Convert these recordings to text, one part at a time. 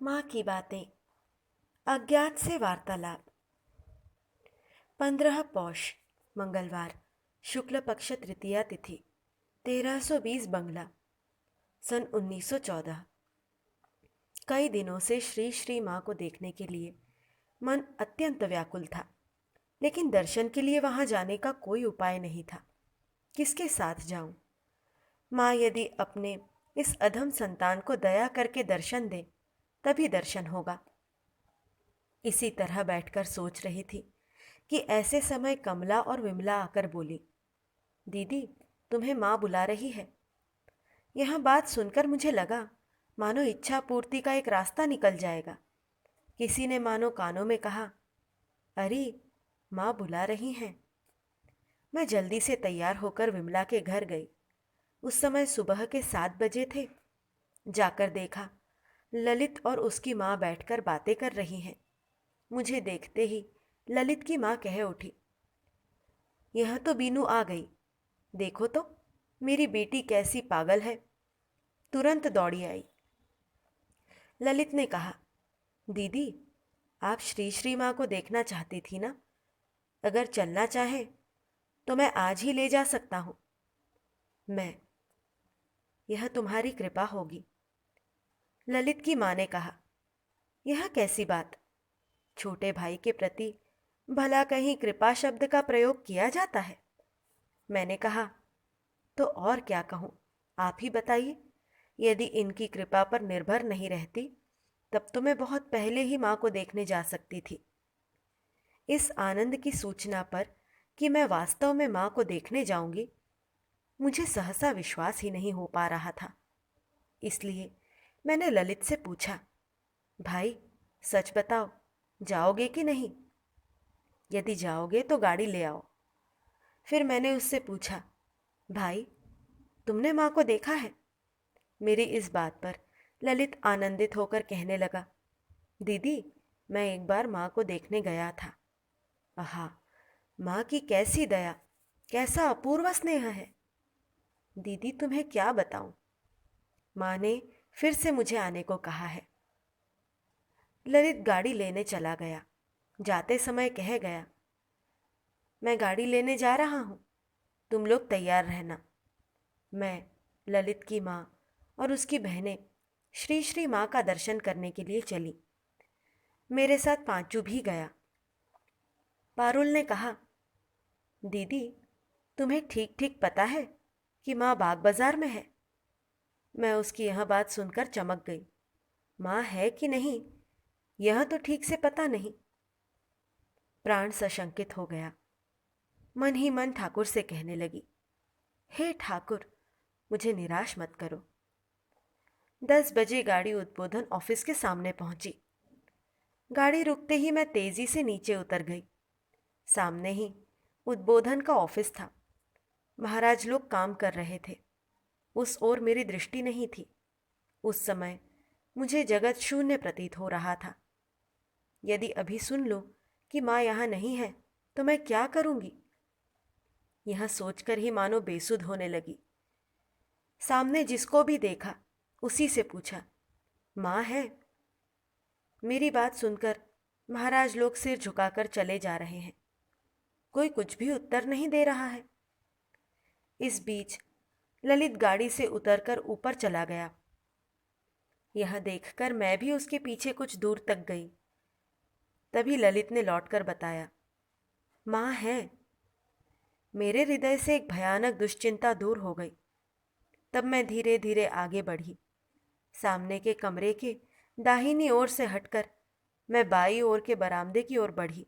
माँ की बातें। अज्ञात से वार्तालाप। 15 पौष, मंगलवार, शुक्ल पक्ष तृतीया तिथि, 1320 बंगला, सन 1914। कई दिनों से श्री श्री माँ को देखने के लिए मन अत्यंत व्याकुल था, लेकिन दर्शन के लिए वहां जाने का कोई उपाय नहीं था। किसके साथ जाऊं? माँ यदि अपने इस अधम संतान को दया करके दर्शन दे, तभी दर्शन होगा। इसी तरह बैठकर सोच रही थी कि ऐसे समय कमला और विमला आकर बोली, दीदी, तुम्हें माँ बुला रही है। यह बात सुनकर मुझे लगा मानो इच्छा पूर्ति का एक रास्ता निकल जाएगा। किसी ने मानो कानों में कहा, अरे, माँ बुला रही हैं। मैं जल्दी से तैयार होकर विमला के घर गई। उस समय सुबह के 7 बजे थे। जाकर देखा, ललित और उसकी माँ बैठकर बातें कर रही हैं। मुझे देखते ही ललित की माँ कह उठी, यह तो बीनू आ गई। देखो तो मेरी बेटी कैसी पागल है। तुरंत दौड़ी आई। ललित ने कहा, दीदी, आप श्री श्री माँ को देखना चाहती थी ना? अगर चलना चाहे तो मैं आज ही ले जा सकता हूँ। मैं, यह तुम्हारी कृपा होगी। ललित की माँ ने कहा, यह कैसी बात? छोटे भाई के प्रति भला कहीं कृपा शब्द का प्रयोग किया जाता है? मैंने कहा, तो और क्या कहूँ, आप ही बताइए। यदि इनकी कृपा पर निर्भर नहीं रहती, तब तो मैं बहुत पहले ही माँ को देखने जा सकती थी। इस आनंद की सूचना पर कि मैं वास्तव में माँ को देखने जाऊंगी, मुझे सहसा विश्वास ही नहीं हो पा रहा था। इसलिए मैंने ललित से पूछा, भाई, सच बताओ, जाओगे कि नहीं? यदि जाओगे तो गाड़ी ले आओ। फिर मैंने उससे पूछा, भाई, तुमने माँ को देखा है? मेरी इस बात पर ललित आनंदित होकर कहने लगा, दीदी, मैं एक बार माँ को देखने गया था। आहा, माँ की कैसी दया, कैसा अपूर्व स्नेह है। दीदी, तुम्हें क्या बताऊं? माँ ने फिर से मुझे आने को कहा है। ललित गाड़ी लेने चला गया। जाते समय कह गया, मैं गाड़ी लेने जा रहा हूं, तुम लोग तैयार रहना। मैं, ललित की माँ और उसकी बहनें श्री श्री माँ का दर्शन करने के लिए चली। मेरे साथ पांचू भी गया। पारुल ने कहा, दीदी, तुम्हें ठीक ठीक पता है कि माँ बाग बाजार में है? मैं उसकी यह बात सुनकर चमक गई। माँ है कि नहीं, यह तो ठीक से पता नहीं। प्राण सशंकित हो गया। मन ही मन ठाकुर से कहने लगी, हे ठाकुर, मुझे निराश मत करो। 10 बजे गाड़ी उद्बोधन ऑफिस के सामने पहुंची। गाड़ी रुकते ही मैं तेजी से नीचे उतर गई। सामने ही उद्बोधन का ऑफिस था। महाराज लोग काम कर रहे थे। उस ओर मेरी दृष्टि नहीं थी। उस समय मुझे जगत शून्य प्रतीत हो रहा था। यदि अभी सुन लो कि माँ यहाँ नहीं है तो मैं क्या करूंगी? यह सोचकर ही मानो बेसुध होने लगी। सामने जिसको भी देखा उसी से पूछा, माँ है? मेरी बात सुनकर महाराज लोग सिर झुकाकर चले जा रहे हैं। कोई कुछ भी उत्तर नहीं दे रहा है। इस बीच ललित गाड़ी से उतरकर ऊपर चला गया। यह देखकर मैं भी उसके पीछे कुछ दूर तक गई। तभी ललित ने लौटकर बताया, माँ है। मेरे हृदय से एक भयानक दुश्चिंता दूर हो गई। तब मैं धीरे धीरे आगे बढ़ी। सामने के कमरे के दाहिनी ओर से हटकर मैं बाई ओर के बरामदे की ओर बढ़ी।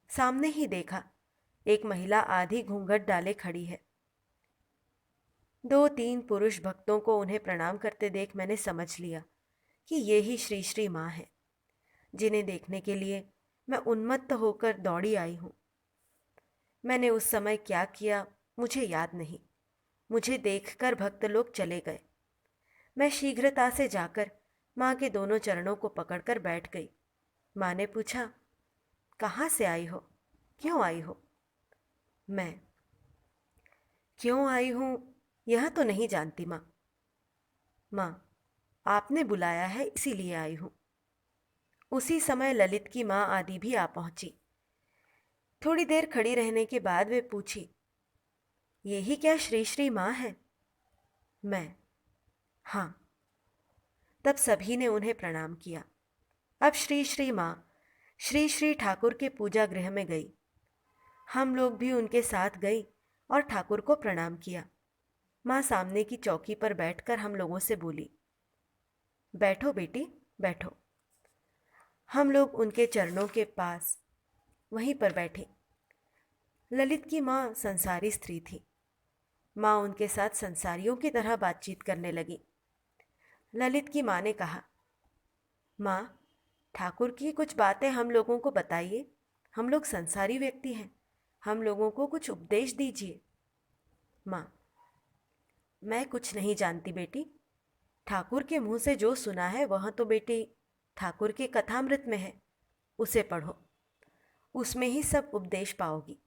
सामने ही देखा, एक महिला आधी घूंघट डाले खड़ी है। 2-3 पुरुष भक्तों को उन्हें प्रणाम करते देख मैंने समझ लिया कि ये ही श्री श्री माँ है, जिन्हें देखने के लिए मैं उन्मत्त होकर दौड़ी आई हूँ। मैंने उस समय क्या किया मुझे याद नहीं। मुझे देखकर भक्त लोग चले गए। मैं शीघ्रता से जाकर माँ के दोनों चरणों को पकड़कर बैठ गई। माँ ने पूछा, कहाँ से आई हो, क्यों आई हो? मैं, क्यों आई हूँ यह तो नहीं जानती माँ। माँ, आपने बुलाया है इसीलिए आई हूँ। उसी समय ललित की माँ आदि भी आ पहुंची। थोड़ी देर खड़ी रहने के बाद वे पूछी, ये ही क्या श्री श्री माँ है? मैं, हाँ। तब सभी ने उन्हें प्रणाम किया। अब श्री श्री माँ श्री श्री ठाकुर के पूजा गृह में गई। हम लोग भी उनके साथ गए और ठाकुर को प्रणाम किया। माँ सामने की चौकी पर बैठकर हम लोगों से बोली, बैठो बेटी, बैठो। हम लोग उनके चरणों के पास वहीं पर बैठे। ललित की माँ संसारी स्त्री थी। माँ उनके साथ संसारियों की तरह बातचीत करने लगी। ललित की माँ ने कहा, माँ, ठाकुर की कुछ बातें हम लोगों को बताइए। हम लोग संसारी व्यक्ति हैं, हम लोगों को कुछ उपदेश दीजिए। माँ, मैं कुछ नहीं जानती बेटी। ठाकुर के मुंह से जो सुना है वह तो बेटी ठाकुर के कथामृत में है, उसे पढ़ो, उसमें ही सब उपदेश पाओगी।